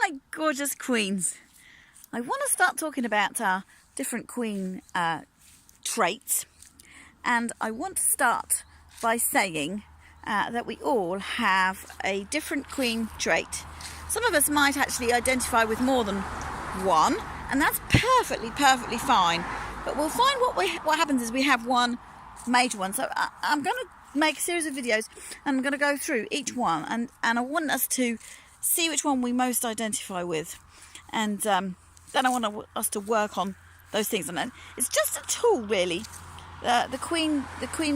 my gorgeous queens. I want to start talking about our different queen traits, and I want to start by saying that we all have a different queen trait. Some of us might actually identify with more than one, and that's perfectly fine. But we'll find what happens is we have one major one. So I'm going to make a series of videos, and I'm going to go through each one, and I want us to see which one we most identify with, and then I want us to work on those things. And it's just a tool, really. The queen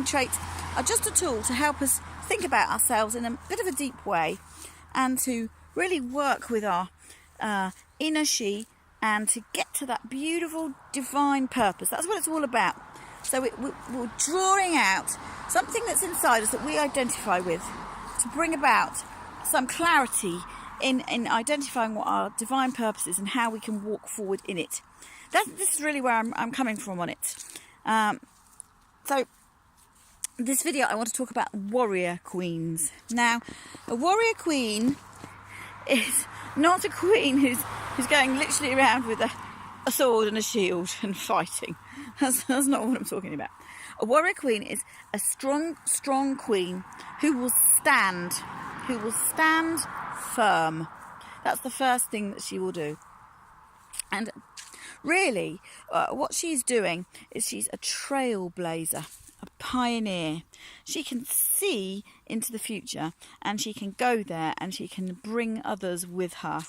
traits are just a tool to help us think about ourselves in a bit of a deep way, and to really work with our inner she, and to get to that beautiful divine purpose. That's what it's all about. So we're drawing out something that's inside us that we identify with, to bring about some clarity in identifying what our divine purpose is and how we can walk forward in it. This is really where I'm coming from on it. So this video I want to talk about warrior queens. Now, a warrior queen is not a queen who's going literally around with a sword and a shield and fighting. That's not what I'm talking about. A warrior queen is a strong queen who will stand firm. That's the first thing that she will do. And really, what she's doing is she's a trailblazer, a pioneer. She can see into the future, and she can go there, and she can bring others with her.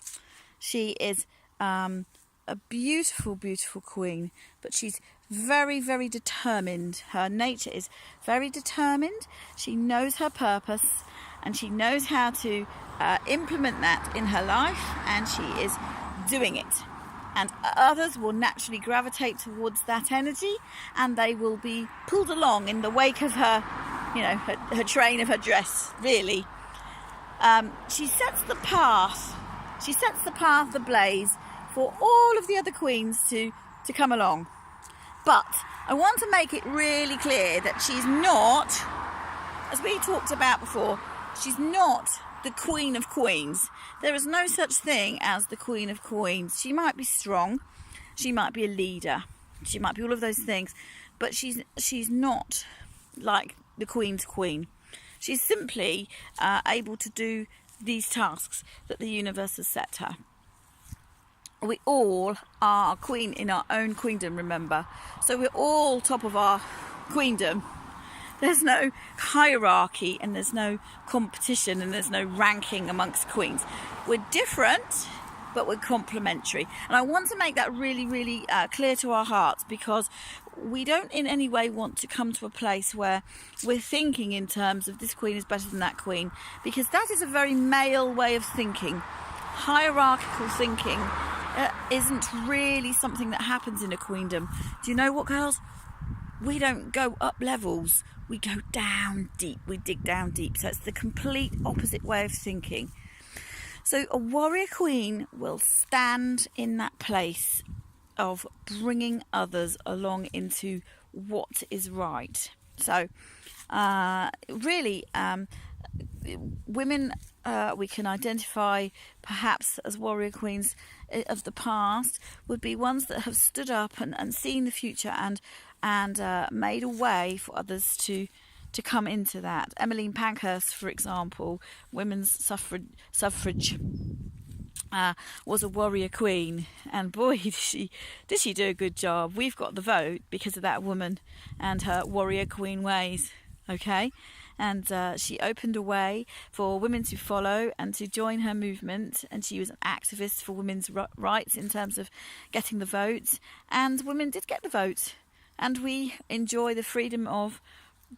She is a beautiful queen, but she's very determined. Her nature is very determined. She knows her purpose, and she knows how to implement that in her life, and she is doing it. And others will naturally gravitate towards that energy, and they will be pulled along in the wake of her, her train of her dress, really. She sets the path. She sets the path ablaze for all of the other queens to come along. But I want to make it really clear that she's not, as we talked about before, she's not the queen of queens. There is no such thing as the queen of queens. She might be strong, she might be a leader, she might be all of those things, but she's not like the queen's queen. She's simply able to do these tasks that the universe has set her. We all are a queen in our own queendom, remember. So we're all top of our queendom. There's no hierarchy, and there's no competition, and there's no ranking amongst queens. We're different, but we're complementary. And I want to make that really clear to our hearts, because we don't in any way want to come to a place where we're thinking in terms of this queen is better than that queen, because that is a very male way of thinking. Hierarchical thinking isn't really something that happens in a queendom. Do you know what, girls? We don't go up levels, we go down deep, we dig down deep. So it's the complete opposite way of thinking. So a warrior queen will stand in that place of bringing others along into what is right. So really, women we can identify perhaps as warrior queens of the past would be ones that have stood up and seen the future and made a way for others to come into that. Emmeline Pankhurst, for example, women's suffrage, was a warrior queen, and boy, did she do a good job. We've got the vote because of that woman and her warrior queen ways. Okay, and she opened a way for women to follow and to join her movement, and she was an activist for women's rights in terms of getting the vote, and women did get the vote, and we enjoy the freedom of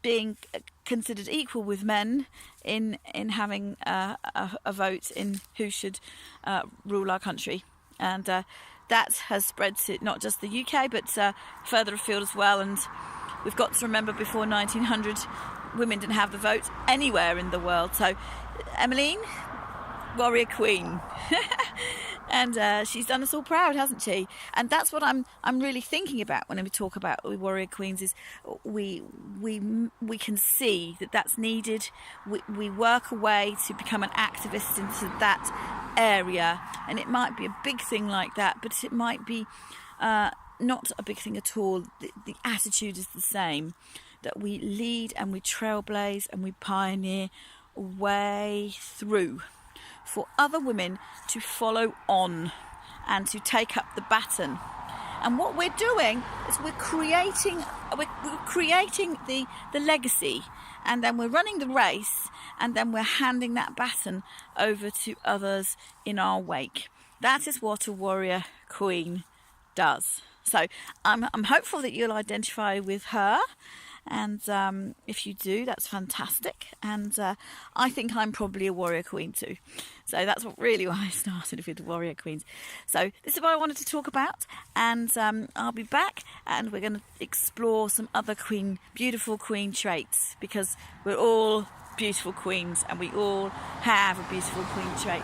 being considered equal with men in having a vote in who should rule our country. And that has spread to not just the UK, but further afield as well. And we've got to remember, before 1900, women didn't have the vote anywhere in the world. So Emmeline, warrior queen. And she's done us all proud, hasn't she? And that's what I'm really thinking about when we talk about warrior queens. Is we can see that that's needed. We work a way to become an activist into that area, and it might be a big thing like that, but it might be not a big thing at all. The attitude is the same, that we lead and we trailblaze and we pioneer a way through for other women to follow on and to take up the baton. And what we're doing is we're creating the legacy, and then we're running the race, and then we're handing that baton over to others in our wake. That is what a warrior queen does. So I'm hopeful that you'll identify with her, and if you do, that's fantastic. And I think I'm probably a warrior queen too. So that's really why I started with warrior queens. So this is what I wanted to talk about, and I'll be back, and we're going to explore some other beautiful queen traits, because we're all beautiful queens and we all have a beautiful queen trait.